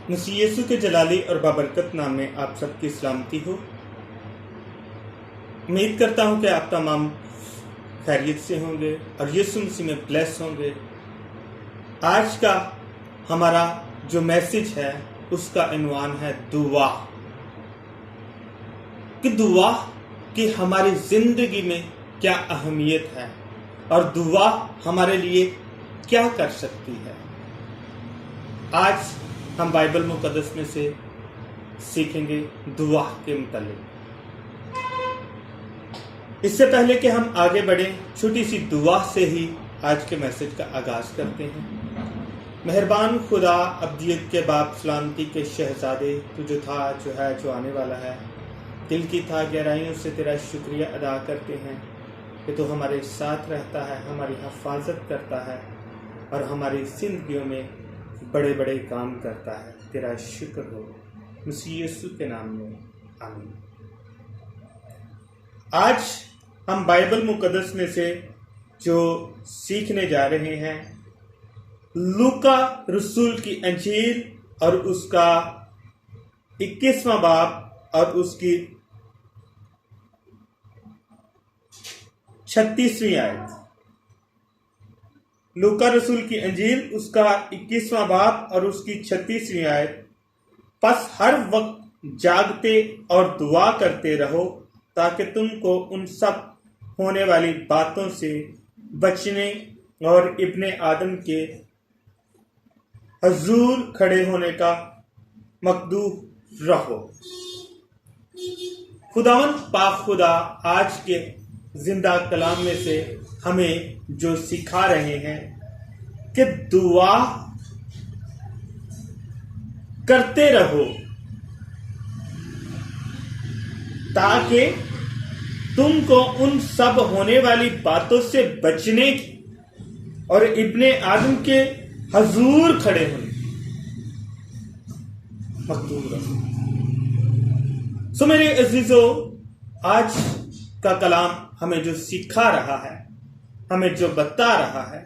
مسیح یسوع کے جلالی اور بابرکت نام میں آپ سب کی سلامتی ہو۔ امید کرتا ہوں کہ آپ تمام خیریت سے ہوں گے اور یسوع مسیح میں بلیس ہوں گے۔ آج کا ہمارا جو میسج ہے اس کا عنوان ہے دعا، کہ دعا کی ہماری زندگی میں کیا اہمیت ہے اور دعا ہمارے لیے کیا کر سکتی ہے۔ آج ہم بائبل مقدس میں سے سیکھیں گے دعا کے متعلق۔ اس سے پہلے کہ ہم آگے بڑھیں، چھوٹی سی دعا سے ہی آج کے میسج کا آغاز کرتے ہیں۔ مہربان خدا، ابدیت کے باپ، سلامتی کے شہزادے، تو جو تھا، جو ہے، جو آنے والا ہے، دل کی تھا گہرائیوں سے تیرا شکریہ ادا کرتے ہیں کہ تو ہمارے ساتھ رہتا ہے، ہماری حفاظت کرتا ہے اور ہماری زندگیوں میں بڑے بڑے کام کرتا ہے۔ تیرا شکر ہو، مسیح یسوع کے نام میں آمین۔ آج ہم بائبل مقدس میں سے جو سیکھنے جا رہے ہیں لوکا رسول کی انجیل اور اس کا 21واں باب اور اس کی 36ویں آیت۔ لوکا رسول کی انجیل اس کا 21واں باب اور اس کی 36ویں آیت۔ پس ہر وقت جاگتے اور دعا کرتے رہو تاکہ تم کو ان سب ہونے والی باتوں سے بچنے اور ابن آدم کے حضور کھڑے ہونے کا مقدو رہو۔ خداوند پاک خدا آج کے زندہ کلام میں سے ہمیں جو سکھا رہے ہیں کہ دعا کرتے رہو تاکہ تم کو ان سب ہونے والی باتوں سے بچنے کی اور ابن آدم کے حضور کھڑے ہونے مقدور رہو۔ سو میرے عزیزو، آج کا کلام ہمیں جو سکھا رہا ہے، ہمیں جو بتا رہا ہے،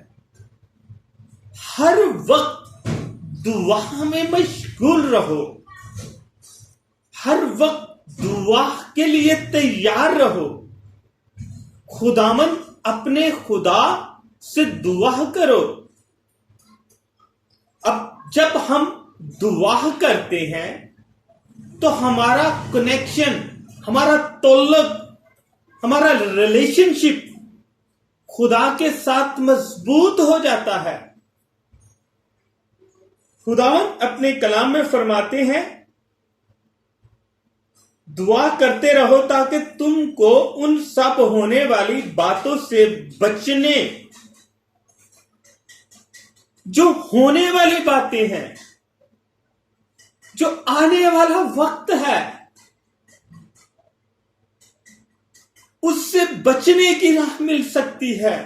ہر وقت دعا میں مشغول رہو، ہر وقت دعا کے لیے تیار رہو۔ خداوند اپنے خدا سے دعا کرو۔ اب جب ہم دعا کرتے ہیں تو ہمارا کنیکشن، ہمارا تعلق، ہمارا ریلیشن شپ خدا کے ساتھ مضبوط ہو جاتا ہے۔ خداوند اپنے کلام میں فرماتے ہیں دعا کرتے رہو تاکہ تم کو ان سب ہونے والی باتوں سے بچنے، جو ہونے والی باتیں ہیں، جو آنے والا وقت ہے، اس سے بچنے کی راہ مل سکتی ہے۔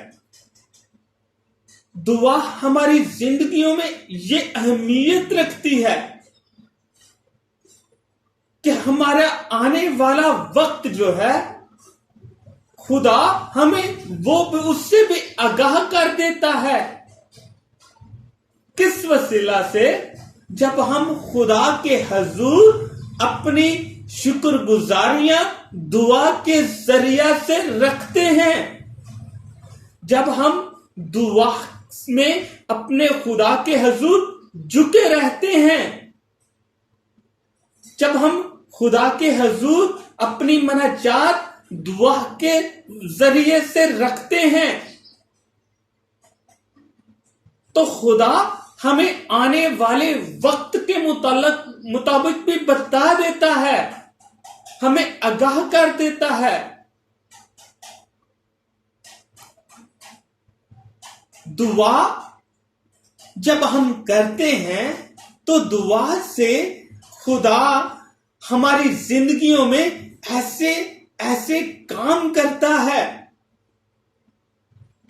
دعا ہماری زندگیوں میں یہ اہمیت رکھتی ہے کہ ہمارا آنے والا وقت جو ہے خدا ہمیں اس سے بھی آگاہ کر دیتا ہے۔ کس وسیلہ سے؟ جب ہم خدا کے حضور اپنی شکر گزاریاں دعا کے ذریعہ سے رکھتے ہیں، جب ہم دعا میں اپنے خدا کے حضور جھکے رہتے ہیں، جب ہم خدا کے حضور اپنی مناجات دعا کے ذریعے سے رکھتے ہیں، تو خدا ہمیں آنے والے وقت کے مطابق بھی بتا دیتا ہے، ہمیں آگاہ کر دیتا ہے۔ دعا جب ہم کرتے ہیں تو دعا سے خدا ہماری زندگیوں میں ایسے کام کرتا ہے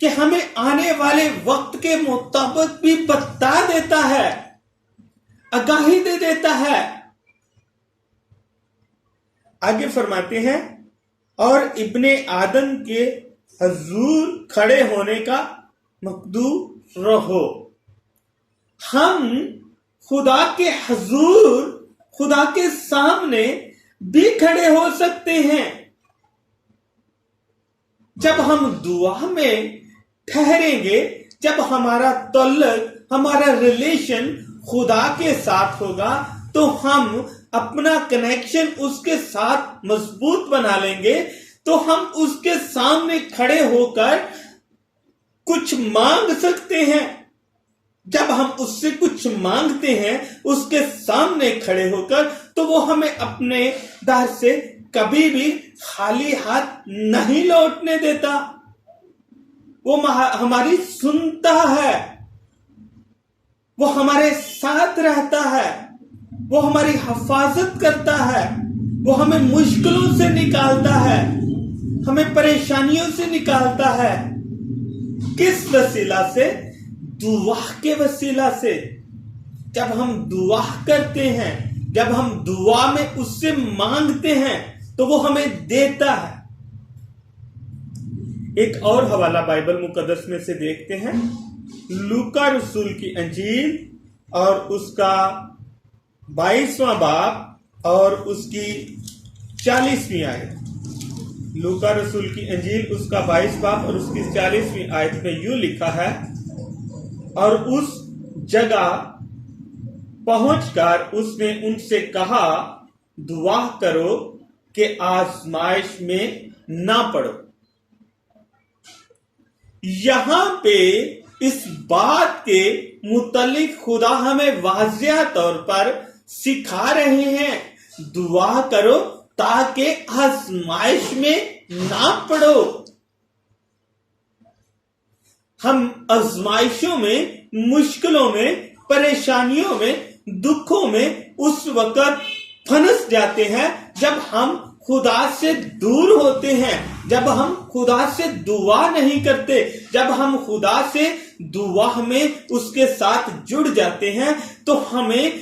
کہ ہمیں آنے والے وقت کے مطابق بھی بتا دیتا ہے، آگاہی دے دیتا ہے۔ آگے فرماتے ہیں اور ابن آدم کے حضور کھڑے ہونے کا مقدور رہو۔ ہم खुदा के हुजूर, खुदा के सामने भी खड़े हो सकते हैं। जब हम दुआ में ठहरेंगे, जब हमारा तल्लुक, हमारा रिलेशन खुदा के साथ होगा, तो हम अपना कनेक्शन उसके साथ मजबूत बना लेंगे, तो हम उसके सामने खड़े होकर कुछ मांग सकते हैं। जब हम उससे कुछ मांगते हैं उसके सामने खड़े होकर, तो वो हमें अपने दर से कभी भी खाली हाथ नहीं लौटने देता। वो हमारी सुनता है, वो हमारे साथ रहता है, वो हमारी हिफाजत करता है, वो हमें मुश्किलों से निकालता है, हमें परेशानियों से निकालता है। किस वसीला से? दुआ के वसीला से। जब हम दुआ करते हैं, जब हम दुआ में उससे मांगते हैं, तो वो हमें देता है। एक और हवाला बाइबल मुकद्दस में से देखते हैं, लूका रसूल की अंजील और उसका 22वां बाब और उसकी 40वीं आयत। लूका रसूल की अंजील उसका 22 बाब और उसकी 40वीं आयत में यूं लिखा है, और उस जगह पहुंचकर उसने उनसे कहा, दुआ करो कि आजमाइश में ना पड़ो। यहां पे इस बात के मुतालिक खुदा हमें वाज़िह तौर पर सिखा रहे हैं, दुआ करो ताकि आजमाइश में ना पड़ो। हम आजमाइशों में, मुश्किलों में, परेशानियों में, दुखों में उस वक्त फंस जाते हैं जब हम खुदा से दूर होते हैं, जब हम खुदा से दुआ नहीं करते। जब हम खुदा से दुआ में उसके साथ जुड़ जाते हैं, तो हमें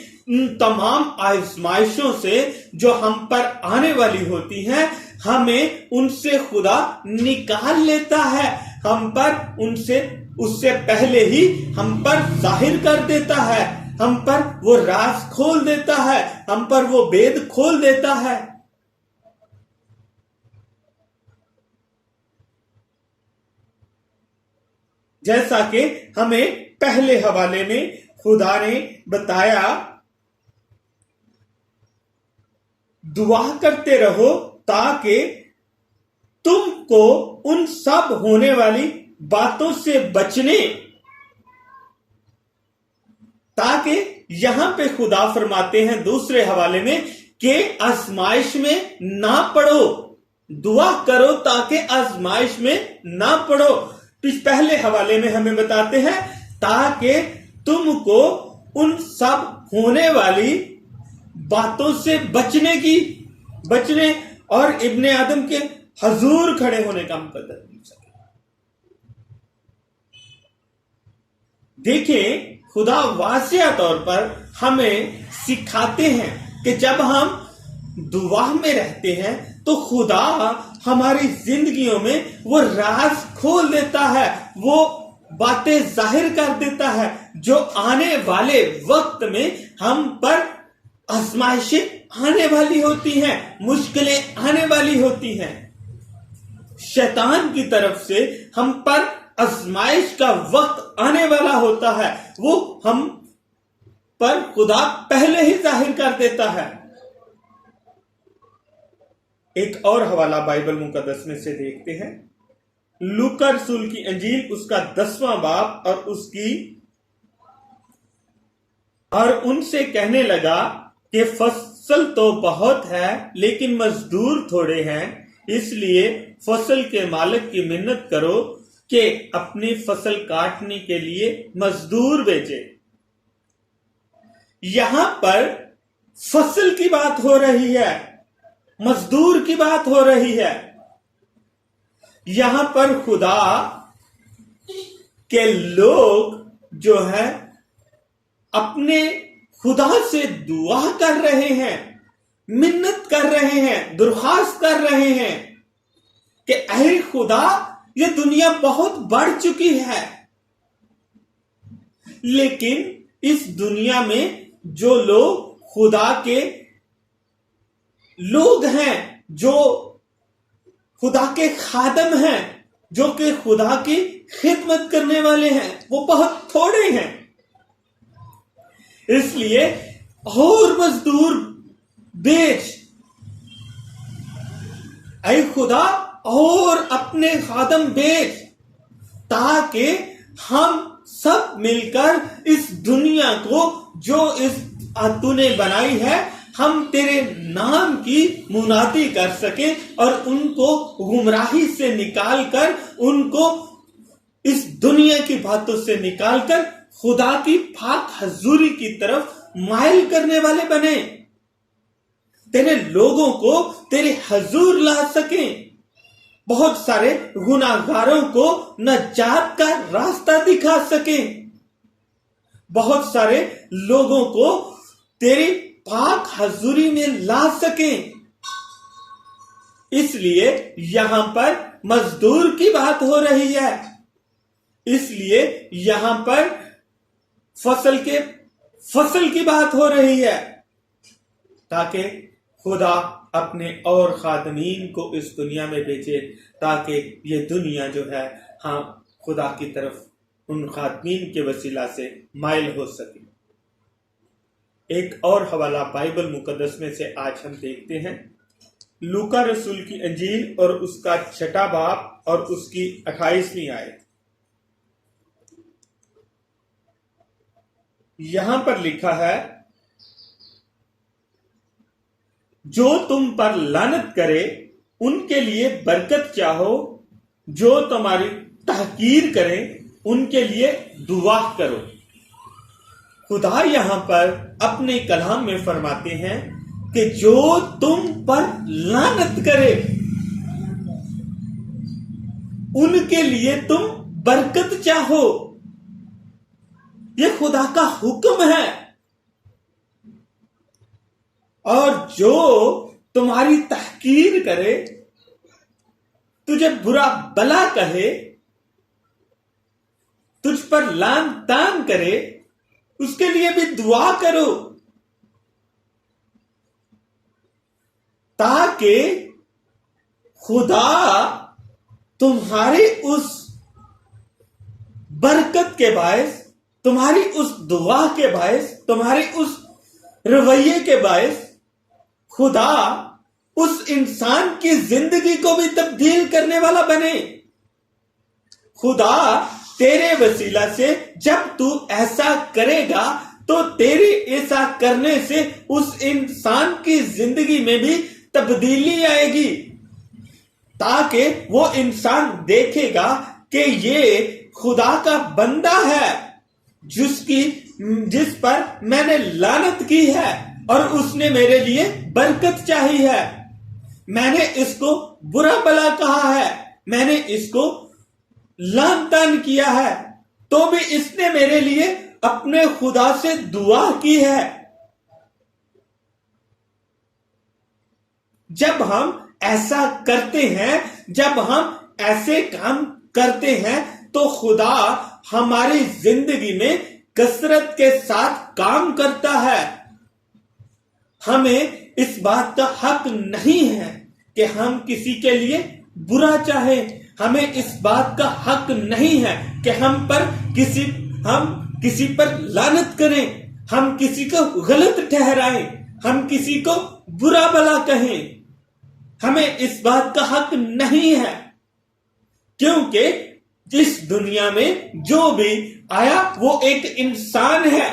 तमाम आजमाइशों से जो हम पर आने वाली होती हैं, हमें उनसे खुदा निकाल लेता है। हम पर उससे पहले ही हम पर जाहिर कर देता है, हम पर वो राज खोल देता है, हम पर वो भेद खोल देता है। जैसा कि हमें पहले हवाले में खुदा ने बताया, दुआ करते रहो ताकि तुमको उन सब होने वाली बातों से बचने, ताकि यहां पे खुदा फरमाते हैं दूसरे हवाले में कि आजमाइश में ना पड़ो। दुआ करो ताकि आजमाइश में ना पड़ो। पहले हवाले में हमें बताते हैं ताकि तुमको उन सब होने वाली बातों से बचने और इब्ने आदम के हुजूर खड़े होने का मुकद्दर मिल सके। देखिए, खुदा वाज़िह तौर पर हमें सिखाते हैं कि जब हम दुआ में रहते हैं तो खुदा हमारी जिंदगियों में वो राज खोल देता है, वो बातें जाहिर कर देता है जो आने वाले वक्त में हम पर आजमाइशें आने वाली होती हैं, मुश्किलें आने वाली होती हैं। शैतान की तरफ से हम पर आजमाइश का वक्त आने वाला होता है, वो हम पर खुदा पहले ही जाहिर कर देता है। एक और हवाला बाइबल मुकद्दस में से देखते हैं, लूका रसूल की अंजील उसका 10वां बाब और उनसे कहने लगा कि फसल तो बहुत है लेकिन मजदूर थोड़े हैं, इसलिए फसल के मालिक की मिन्नत करो कि अपनी फसल काटने के लिए मजदूर भेजे। यहां पर फसल की बात हो रही है, मजदूर की बात हो रही है। यहां पर खुदा के लोग जो है अपने खुदा से दुआ कर रहे हैं, मिन्नत कर रहे हैं, दरख्वास्त कर रहे हैं कि ऐ खुदा, ये दुनिया बहुत बढ़ चुकी है, लेकिन इस दुनिया में जो लोग खुदा के लोग हैं, जो खुदा के खादम हैं, जो कि खुदा की खिदमत करने वाले हैं, वो बहुत थोड़े हैं। इसलिए और मजदूर भेज, ऐ खुदा, और अपने खादम भेज, ताकि हम सब मिलकर इस दुनिया को जो इस तूने बनाई है, हम तेरे नाम की मुनादी कर सके और उनको गुमराही से निकालकर, उनको इस दुनिया की बातों से निकालकर खुदा की पाक हजूरी की तरफ माइल करने वाले बने, तेरे लोगों को तेरे हजूर ला सकें, बहुत सारे गुनाहगारों को नजात का रास्ता दिखा सकें, बहुत सारे लोगों को तेरी पाक हजूरी में ला सकें। इसलिए यहां पर मजदूर की बात हो रही है, इसलिए यहां पर फसल की बात हो रही है, ताकि खुदा अपने और खादमीन को इस दुनिया में भेजे, ताकि ये दुनिया जो है, हाँ, खुदा की तरफ उन खादमीन के वसीला से माइल हो सके। एक और हवाला बाइबल मुकद्दस में से आज हम देखते हैं, लूका रसूल की अंजील और उसका 6वां बाब और उसकी 28वीं आयत। यहां पर लिखा है, जो तुम पर लानत करे उनके लिए बरकत चाहो, जो तुम्हारी तहकीर करें उनके लिए दुआ करो। खुदा यहां पर अपने कलाम में फरमाते हैं कि जो तुम पर लानत करे उनके लिए तुम बरकत चाहो। यह खुदा का हुक्म है। और जो तुम्हारी तहकीर करे, तुझे बुरा भला कहे, तुझ पर लान तान करे, उसके लिए भी दुआ करो, ताकि खुदा तुम्हारी उस बरकत के बायस, तुम्हारी उस दुआ के बायस, तुम्हारी उस रवैये के बायस खुदा उस इंसान की जिंदगी को भी तब्दील करने वाला बने। खुदा तेरे वसीला से जब तू ऐसा करेगा तो तेरे ऐसा करने से उस इंसान की जिंदगी में भी तब्दीली आएगी, ताकि वो इंसान देखेगा कि ये खुदा का बंदा है जिस पर मैंने लानत की है और उसने मेरे लिए बरकत चाही है। मैंने इसको बुरा भला कहा है, मैंने इसको लान तान किया है, तो भी इसने मेरे लिए अपने खुदा से दुआ की है। जब हम ऐसा करते हैं, जब हम ऐसे काम करते हैं, तो खुदा हमारी जिंदगी में कसरत के साथ काम करता है। हमें इस बात का हक नहीं है कि हम किसी के लिए बुरा चाहें। हमें इस बात का हक नहीं है कि हम किसी पर लानत करें, हम किसी को गलत ठहराएं, हम किसी को बुरा भला कहें। हमें इस बात का हक नहीं है, क्योंकि इस दुनिया में जो भी आया वो एक इंसान है।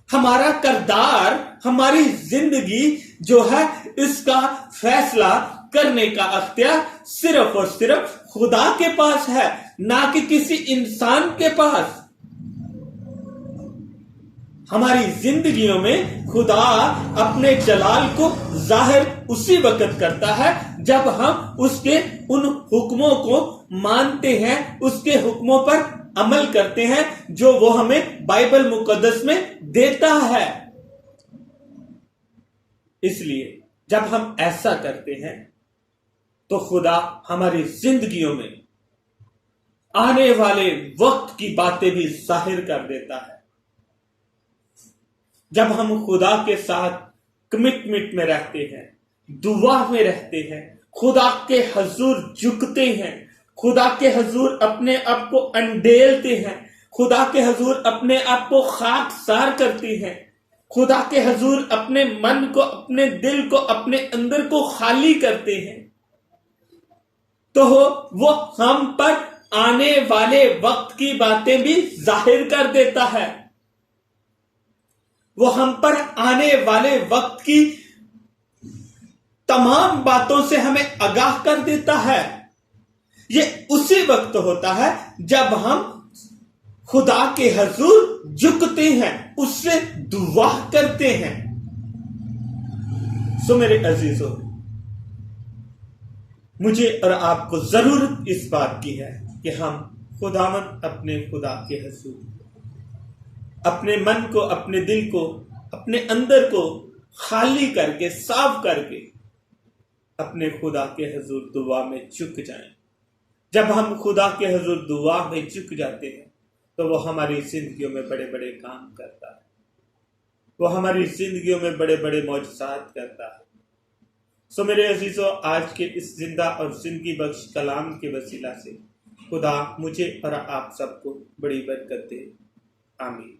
हमारा किरदार, हमारी जिंदगी जो है, इसका फैसला करने का अख्तियार सिर्फ और सिर्फ खुदा के पास है, ना कि किसी इंसान के पास। हमारी जिंदगियों में खुदा अपने जलाल को जाहिर उसी वक्त करता है जब हम उसके उन हुक्मों को मानते हैं, उसके हुक्मों पर अमल करते हैं जो वो हमें बाइबल मुकद्दस में देता है। इसलिए जब हम ऐसा करते हैं तो खुदा हमारी जिंदगियों में आने वाले वक्त की बातें भी जाहिर कर देता है। جب ہم خدا کے ساتھ کمٹمنٹ میں رہتے ہیں، دعا میں رہتے ہیں، خدا کے حضور جھکتے ہیں، خدا کے حضور اپنے آپ کو انڈیلتے ہیں، خدا کے حضور اپنے آپ کو خاکسار کرتے ہیں، خدا کے حضور اپنے من کو، اپنے دل کو، اپنے اندر کو خالی کرتے ہیں، تو وہ ہم پر آنے والے وقت کی باتیں بھی ظاہر کر دیتا ہے، وہ ہم پر آنے والے وقت کی تمام باتوں سے ہمیں آگاہ کر دیتا ہے۔ یہ اسی وقت ہوتا ہے جب ہم خدا کے حضور جھکتے ہیں، اس سے دعا کرتے ہیں۔ سو میرے عزیزو، مجھے اور آپ کو ضرورت اس بات کی ہے کہ ہم خداوند اپنے خدا کے حضور اپنے من کو، اپنے دل کو، اپنے اندر کو خالی کر کے، صاف کر کے اپنے خدا کے حضور دعا میں جھک جائیں۔ جب ہم خدا کے حضور دعا میں جھک جاتے ہیں تو وہ ہماری زندگیوں میں بڑے بڑے کام کرتا ہے، وہ ہماری زندگیوں میں بڑے بڑے معجزات کرتا ہے۔ سو میرے عزیزو، آج کے اس زندہ اور زندگی بخش کلام کے وسیلہ سے خدا مجھے اور آپ سب کو بڑی برکت دے، آمین۔